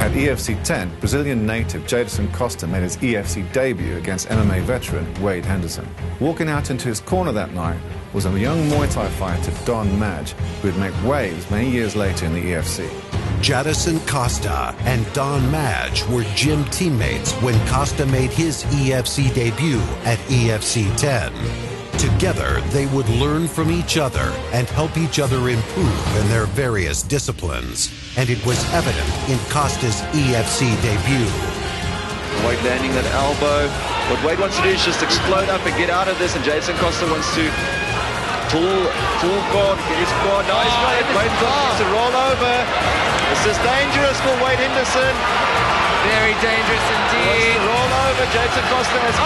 At EFC 10, Brazilian native Jadyson Costa made his EFC debut against MMA veteran Wade Henderson. Walking out into his corner that night was a young Muay Thai fighter, Don Madge, who would make waves many years later in the EFC. Jadyson Costa and Don Madge were gym teammates when Costa made his EFC debut at EFC 10. Together, they would learn from each other and help each other improve in their various disciplines. And it was evident in Costa's EFC debut. Wade landing that elbow. What Wade wants to do is just explode up and get out of this, and Jadyson Costa wants to full guard, get his guard. Nice got it. Wade wants to roll over. This is dangerous for Wade Henderson. Very dangerous indeed. Wants to roll over. Jadyson Costa has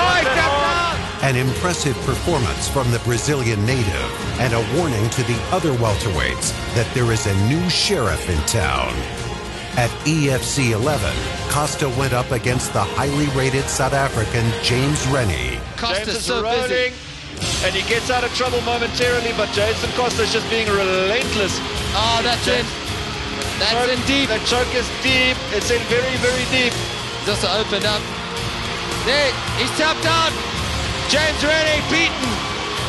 An impressive performance from the Brazilian native and a warning to the other welterweights that there is a new sheriff in town. At EFC 11, Costa went up against the highly rated South African James Rennie. Costa's so rolling, and he gets out of trouble momentarily, but Jadyson Costa is just being relentless. Oh, that's in. That's in deep. The choke is deep. It's in very, very deep. Just opened up. There, he's tapped out. James Rennie beaten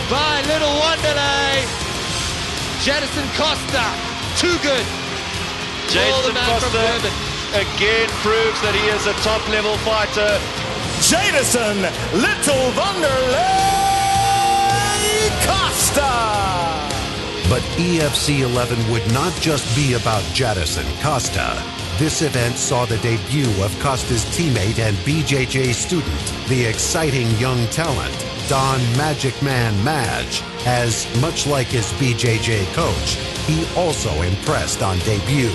by Little Wanderlei. Jadyson Costa, too good. Jadyson Costa again proves that he is a top-level fighter. Jadyson Little Wanderlei Costa. But EFC 11 would not just be about Jadyson Costa. This event saw the debut of Costa's teammate and BJJ student, the exciting young talent, Don Magic Man Madge, as much like his BJJ coach, he also impressed on debut.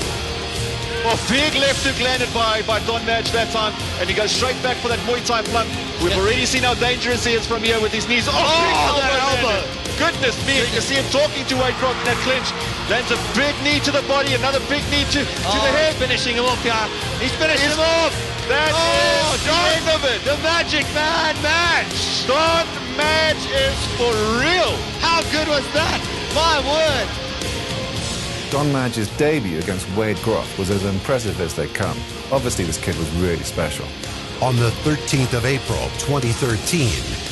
Well, big left hook landed by Don Madge that time, and he goes straight back for that Muay Thai plump. We've already seen how dangerous he is from here with his knees. Oh, that elbow! Goodness me, you can see him talking to Wade Croft in that clinch. Lands a big knee to the body, another big knee to the head. Finishing him off here. He's finishing him off. That is the end of it. The Magic Man Madge. Don Madge is for real. How good was that? My word. Don Madge's debut against Wade Groff was as impressive as they come. Obviously, this kid was really special. On the 13th of April, 2013,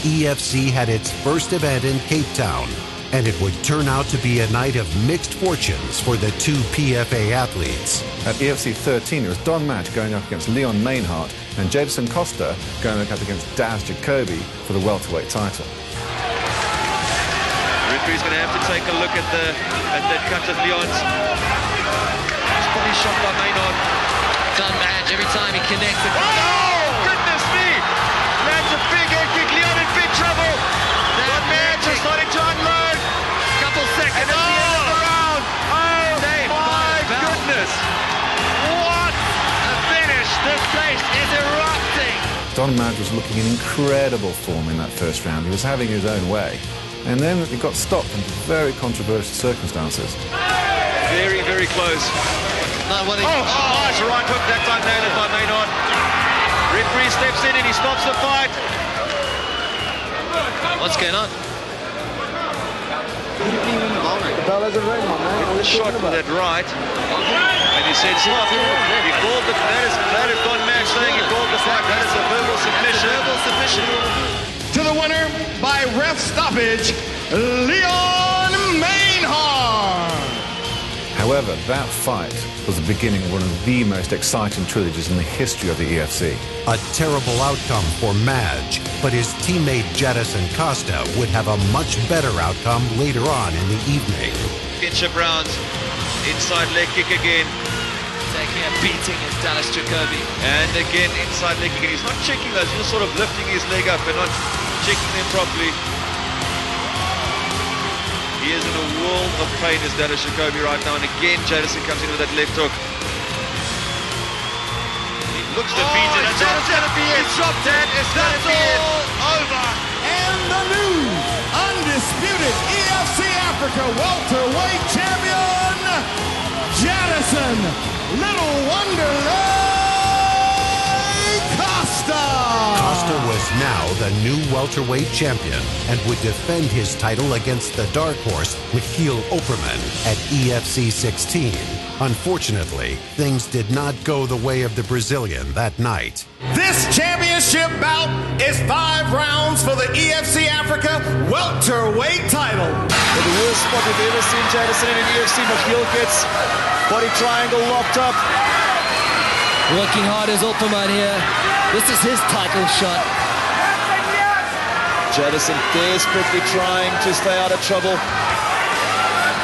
EFC had its first event in Cape Town, and it would turn out to be a night of mixed fortunes for the two PFA athletes. At EFC 13, it was Don Madge going up against Leon Mainhardt and Jadyson Costa going up against Daz Jacoby for the welterweight title. Referee's going to have to take a look at that cut of Leon's. It's probably shot by Mainhardt. Don Madge, every time he connects it. Oh, goodness me! Lands a big head kick. Leon in big trouble. Don Madge is starting to unload. Couple seconds. And it's the end of the round. Oh, my goodness. What a finish. This place is erupting. Don Madge was looking in incredible form in that first round. He was having his own way. And then he got stopped under very controversial circumstances. Very, very close. Nice right hook that time landed by Mainhardt. Referee steps in and he stops the fight. What's going on? Shot with that right. And he said stop. He called the, that is Don Madge saying he called the fight. That is a verbal submission. Verbal submission. To the winner by ref stoppage, Leon Mainhardt. However, that fight was the beginning of one of the most exciting trilogies in the history of the EFC. A terrible outcome for Madge, but his teammate Jadyson Costa would have a much better outcome later on in the evening. Championship rounds, inside leg kick again. Taking a beating is Daz Jacoby. And again, inside leg kick. He's not checking those, he's just sort of lifting his leg up and not checking them properly. He is in a world of pain as Daz Jacoby right now, and again Jadyson comes in with that left hook. He looks defeated. That's gonna be it. That is gonna be it. Over. And the new undisputed EFC Africa welterweight champion, Jadyson Little Wanderlei Costa. Costa was now the new welterweight champion and would defend his title against the dark horse Michiel Opperman at EFC 16. Unfortunately, things did not go the way of the Brazilian that night. This championship bout is 5 rounds for the EFC Africa welterweight title. For the worst spot we've ever seen Jadyson in an EFC, McGill gets body triangle locked up. Working hard as Opperman here. This is his title shot. Jadyson desperately trying to stay out of trouble.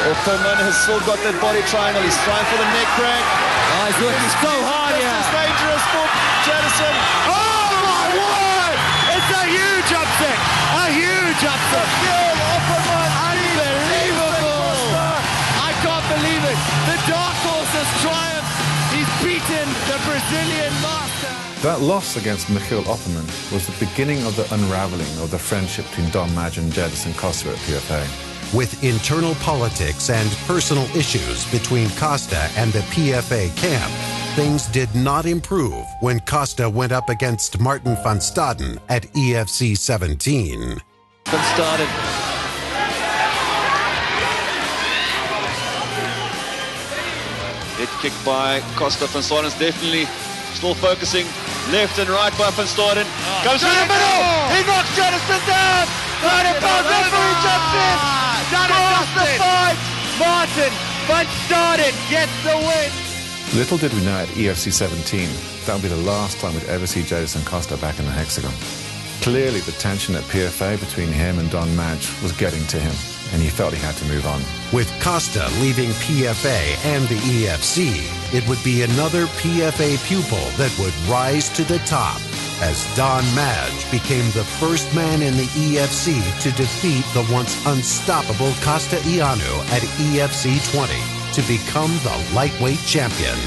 Opperman has still got that body triangle. He's trying for the neck crank. Oh, he's working so hard here. This is dangerous for Jadyson. Oh my word! It's a huge upset. A huge upset. McGill, Opperman, Unbelievable. I can't believe it. The dark horse has triumphed. He's beaten the Brazilian master. That loss against Michiel Opperman was the beginning of the unraveling of the friendship between Don Madge and Jadyson Costa at PFA. With internal politics and personal issues between Costa and the PFA camp, things did not improve when Costa went up against Martin van Staden at EFC 17. Van Staden. Head kick by Costa. Van Staden's definitely still focusing left and right by Van Staden. Comes through the middle. He knocks Jadyson down. Referee jumps in. Scores the fight. Martin van Staden gets the win. Little did we know at EFC 17 that would be the last time we'd ever see Jadyson Costa back in the hexagon. Clearly the tension at PFA between him and Don Madge was getting to him, and he felt he had to move on. With Costa leaving PFA and the EFC, it would be another PFA pupil that would rise to the top, as Don Madge became the first man in the EFC to defeat the once unstoppable Costa Ioannou at EFC 20 to become the lightweight champion.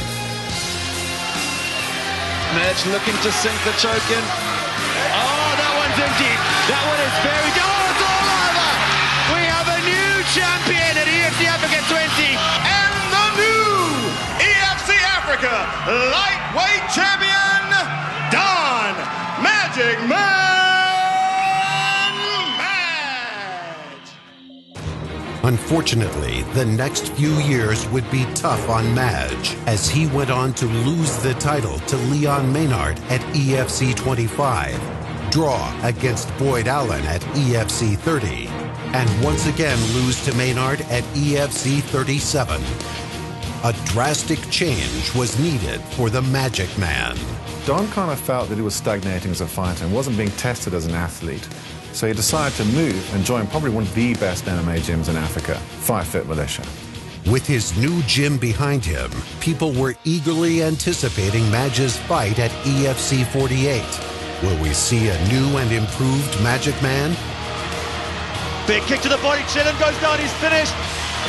Madge looking to sink the choke in. Oh, that one's empty. That one is very... Oh, it's all over. We have a new champion at EFC Africa 20. And the new EFC Africa lightweight champion, Don Magic Man Madge. Unfortunately, the next few years would be tough on Madge as he went on to lose the title to Leon Maynard at EFC 25, draw against Boyd Allen at EFC 30, and once again lose to Maynard at EFC 37. A drastic change was needed for the Magic Man. Don kind of felt that he was stagnating as a fighter and wasn't being tested as an athlete. So he decided to move and join probably one of the best MMA gyms in Africa, Fight Fit Militia. With his new gym behind him, people were eagerly anticipating Madge's fight at EFC 48. Will we see a new and improved Magic Man? Big kick to the body. Chillin goes down. He's finished.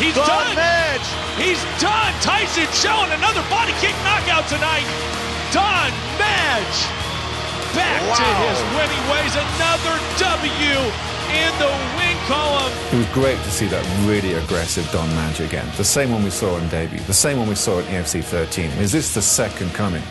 He's Don done. Madge. He's done. Tyson showing another body kick knockout tonight. Don Madge back to his winning ways. Another W in the win column. It was great to see that really aggressive Don Madge again. The same one we saw in debut, the same one we saw in EFC 13. Is this the second coming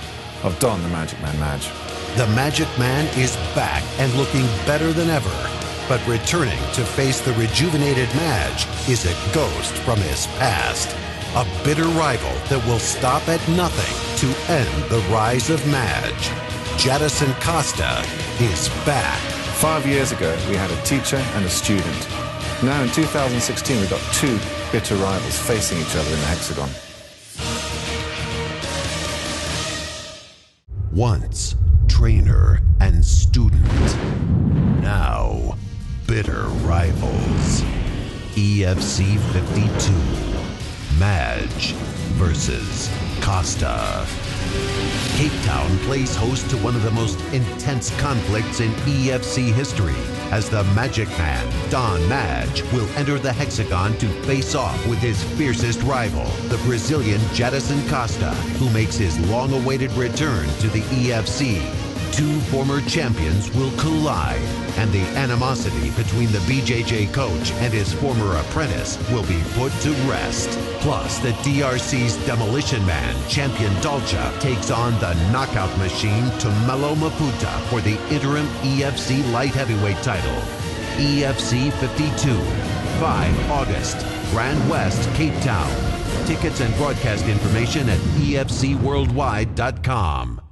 of Don the Magic Man Madge? The Magic Man is back and looking better than ever. But returning to face the rejuvenated Madge is a ghost from his past. A bitter rival that will stop at nothing to end the rise of Madge. Jadyson Costa is back. 5 years ago, we had a teacher and a student. Now in 2016, we've got two bitter rivals facing each other in the hexagon. Once trainer and student. Now bitter rivals. EFC 52. Madge versus Costa. Cape Town plays host to one of the most intense conflicts in EFC history, as the Magic Man, Don Madge, will enter the hexagon to face off with his fiercest rival, the Brazilian Jadyson Costa, who makes his long-awaited return to the EFC. Two former champions will collide, and the animosity between the BJJ coach and his former apprentice will be put to rest. Plus, the DRC's demolition man, Champion Dalcha, takes on the knockout machine Tumelo Maputa for the interim EFC light heavyweight title. EFC 52, 5 August, Grand West, Cape Town. Tickets and broadcast information at efcworldwide.com.